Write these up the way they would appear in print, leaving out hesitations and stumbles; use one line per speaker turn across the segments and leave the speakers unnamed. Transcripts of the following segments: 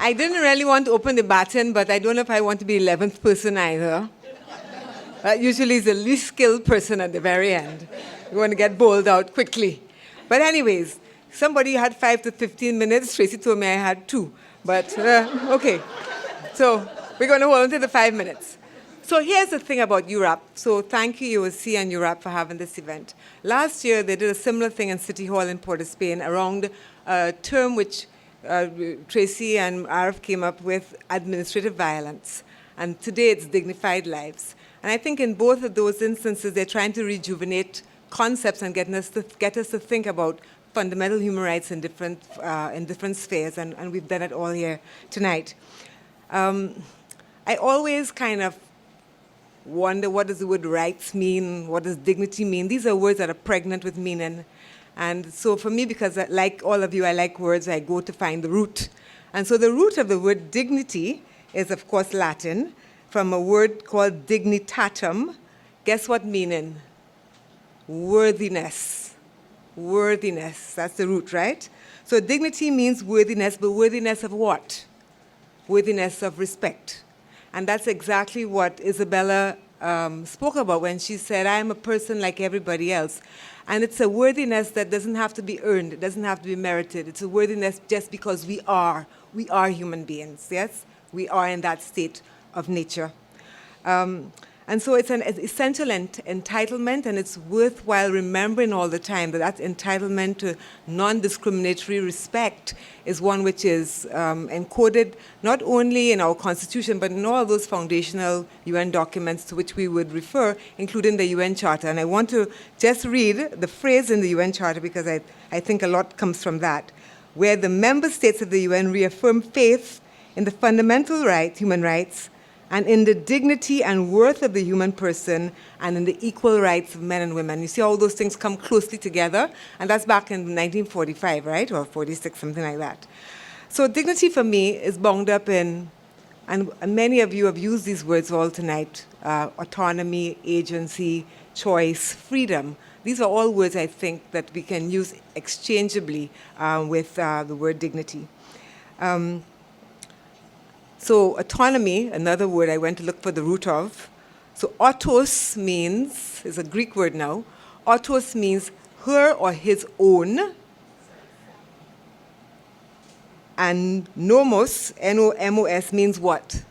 I didn't really want to open the baton, but I don't know if I want to be 11th person either. Usually is the least skilled person at the very end. You want to get bowled out quickly. But anyways, somebody had 5 to 15 minutes. Tracy told me I had 2. But, okay. So we're going to hold on to the 5 minutes. So here's the thing about Europe. So thank you, UOC and Europe, for having this event. Last year, they did a similar thing in City Hall in Port of Spain around a term which Tracy and Arif came up with, administrative violence. And today, it's dignified lives. And I think in both of those instances, they're trying to rejuvenate concepts and get us to think about fundamental human rights in different spheres, and we've done it all here tonight. I always kind of wonder, what does the word rights mean? What does dignity mean? These are words that are pregnant with meaning. And so for me, because like all of you, I like words, I go to find the root. And so the root of the word dignity is, of course, Latin, from a word called dignitatum. Guess what meaning? Worthiness. Worthiness, that's the root, right? So dignity means worthiness, but worthiness of what? Worthiness of respect. And that's exactly what Isabella spoke about when she said, I am a person like everybody else. And it's a worthiness that doesn't have to be earned. It doesn't have to be merited. It's a worthiness just because we are. We are human beings, yes? We are in that state of nature. And so it's an essential entitlement, and it's worthwhile remembering all the time that that entitlement to non-discriminatory respect is one which is encoded not only in our Constitution, but in all those foundational UN documents to which we would refer, including the UN Charter. And I want to just read the phrase in the UN Charter because I think a lot comes from that, where the member states of the UN reaffirm faith in the fundamental rights, human rights, and in the dignity and worth of the human person, and in the equal rights of men and women. You see all those things come closely together, and that's back in 1945, right? Or 46, something like that. So dignity for me is bound up in, and many of you have used these words all tonight, autonomy, agency, choice, freedom. These are all words, I think, that we can use exchangeably with the word dignity. So autonomy, another word I went to look for the root of. So autos means, is a Greek word now, autos means her or his own. And nomos, N-O-M-O-S, means what?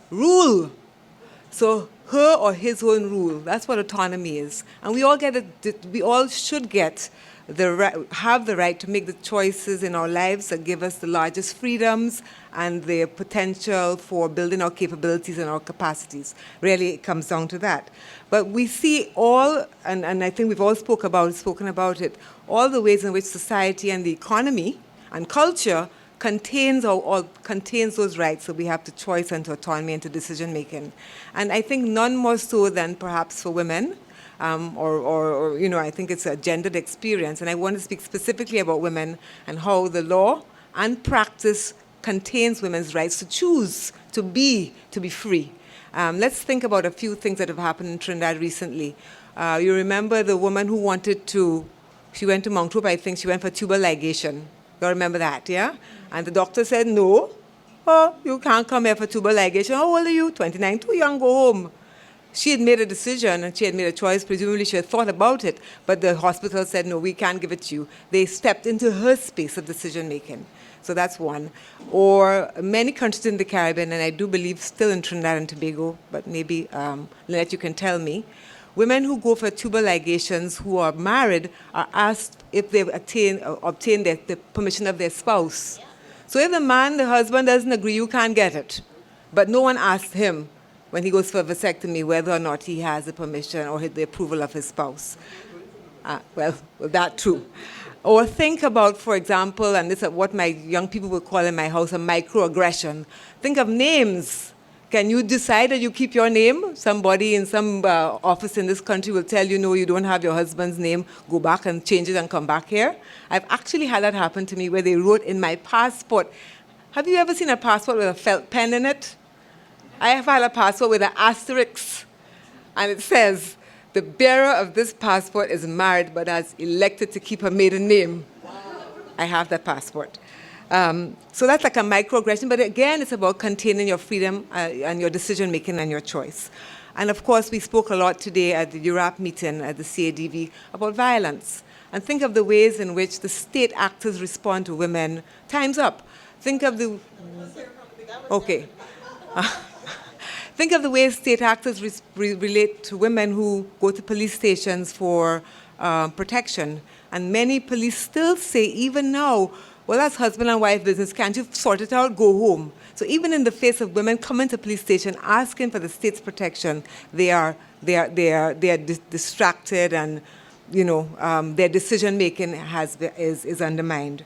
Rule. So her or his own rule, that's what autonomy is. And we all should get have the right to make the choices in our lives that give us the largest freedoms and the potential for building our capabilities and our capacities. Really, it comes down to that. But we see all, and I think we've all spoken about it, all the ways in which society and the economy and culture contains those rights. So we have to choice and to autonomy and to decision making. And I think none more so than perhaps for women. I think it's a gendered experience. And I want to speak specifically about women and how the law and practice contains women's rights to choose, to be free. Let's think about a few things that have happened in Trinidad recently. You remember the woman who she went to Mount Hope, I think she went for tubal ligation. You remember that, yeah? And the doctor said, no, you can't come here for tubal ligation. How old are you? 29, too young, go home. She had made a decision and she had made a choice. Presumably she had thought about it, but the hospital said, no, we can't give it to you. They stepped into her space of decision making. So that's one. Or many countries in the Caribbean, and I do believe still in Trinidad and Tobago, but maybe Lynette, you can tell me, women who go for tubal ligations who are married are asked if they've obtained the permission of their spouse. So if the husband doesn't agree, you can't get it. But no one asked him when he goes for a vasectomy whether or not he has the permission or the approval of his spouse. Well, that too. Or think about, for example, and this is what my young people would call in my house a microaggression. Think of names. Can you decide that you keep your name? Somebody in some office in this country will tell you, no, you don't have your husband's name. Go back and change it and come back here. I've actually had that happen to me where they wrote in my passport. Have you ever seen a passport with a felt pen in it? I have had a passport with an asterisk, and it says, the bearer of this passport is married but has elected to keep her maiden name. Wow. I have that passport. So that's like a microaggression, but again, it's about containing your freedom and your decision-making and your choice. And of course, we spoke a lot today at the URAP meeting at the CADV about violence. And think of the ways in which the state actors respond to women. Time's up. Think of the... Okay. Think of the ways state actors relate to women who go to police stations for protection. And many police still say, even now, well, that's husband and wife business. Can't you sort it out? Go home. So even in the face of women coming to police station asking for the state's protection, they are distracted, and their decision making is undermined.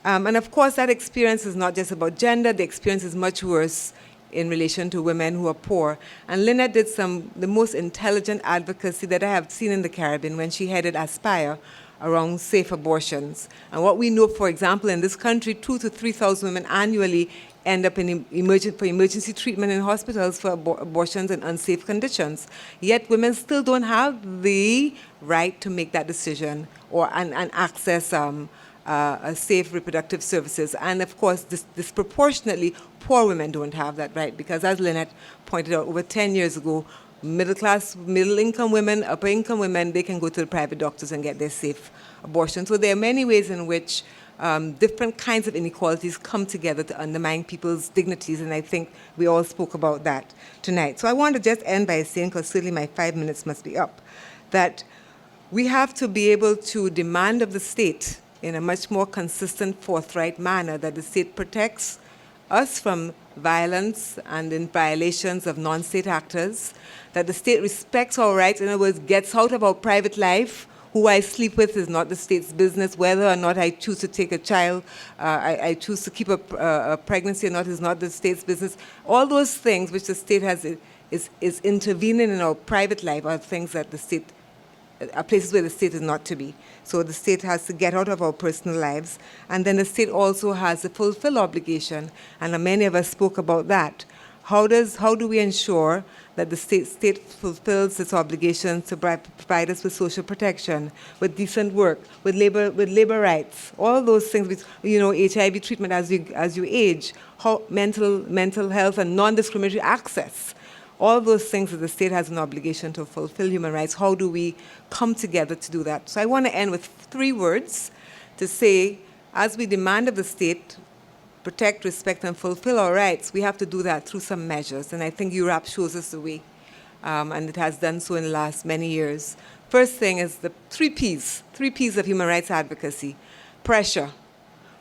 And of course, that experience is not just about gender. The experience is much worse in relation to women who are poor. And Lynette did the most intelligent advocacy that I have seen in the Caribbean when she headed Aspire around safe abortions. And what we know, for example, in this country, 2,000 to 3,000 women annually end up in emergency treatment in hospitals for abortions in unsafe conditions. Yet women still don't have the right to make that decision and access safe reproductive services. And of course, disproportionately, poor women don't have that right, because as Lynette pointed out, over 10 years ago, middle-income women, upper-income women, they can go to the private doctors and get their safe abortion. So there are many ways in which different kinds of inequalities come together to undermine people's dignities, and I think we all spoke about that tonight. So I want to just end by saying, because certainly my 5 minutes must be up, that we have to be able to demand of the state in a much more consistent, forthright manner that the state protects us from violence and in violations of non-state actors, that the state respects our rights, in other words, gets out of our private life. Who I sleep with is not the state's business. Whether or not I choose to take a child, I choose to keep a pregnancy or not, is not the state's business. All those things which the state is intervening in our private life are things that the state, are places where the state is not to be. So the state has to get out of our personal lives. And then the state also has a fulfill obligation, and many of us spoke about that. How do we ensure that the state fulfills its obligations to provide us with social protection, with decent work, with labor rights, all those things, with HIV treatment as you age, mental health and non-discriminatory access, all those things that the state has an obligation to fulfill human rights. How do we come together to do that? So I want to end with 3 words to say, as we demand of the state, protect, respect, and fulfill our rights, we have to do that through some measures. And I think URAP shows us the way, and it has done so in the last many years. First thing is the 3 Ps of human rights advocacy. Pressure.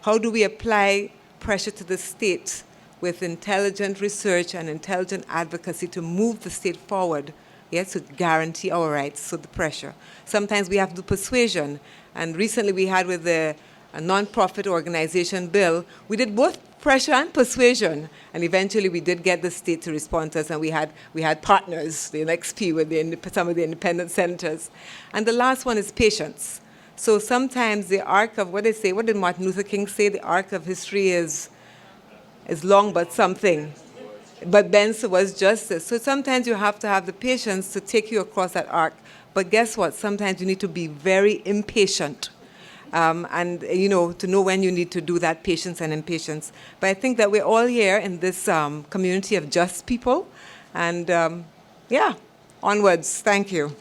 How do we apply pressure to the state with intelligent research and intelligent advocacy to move the state forward, yes, to guarantee our rights? So the pressure. Sometimes we have to do persuasion. And recently we had with a non-profit organization bill, we did both pressure and persuasion, and eventually we did get the state to respond to us, and we had partners, the NXP with some of the independent senators. And the last one is patience. So sometimes the arc of, what did Martin Luther King say? The arc of history is long but something. But Ben's was justice. So sometimes you have to have the patience to take you across that arc. But guess what? Sometimes you need to be very impatient. And to know when you need to do that, patience and impatience. But I think that we're all here in this community of just people. And onwards. Thank you.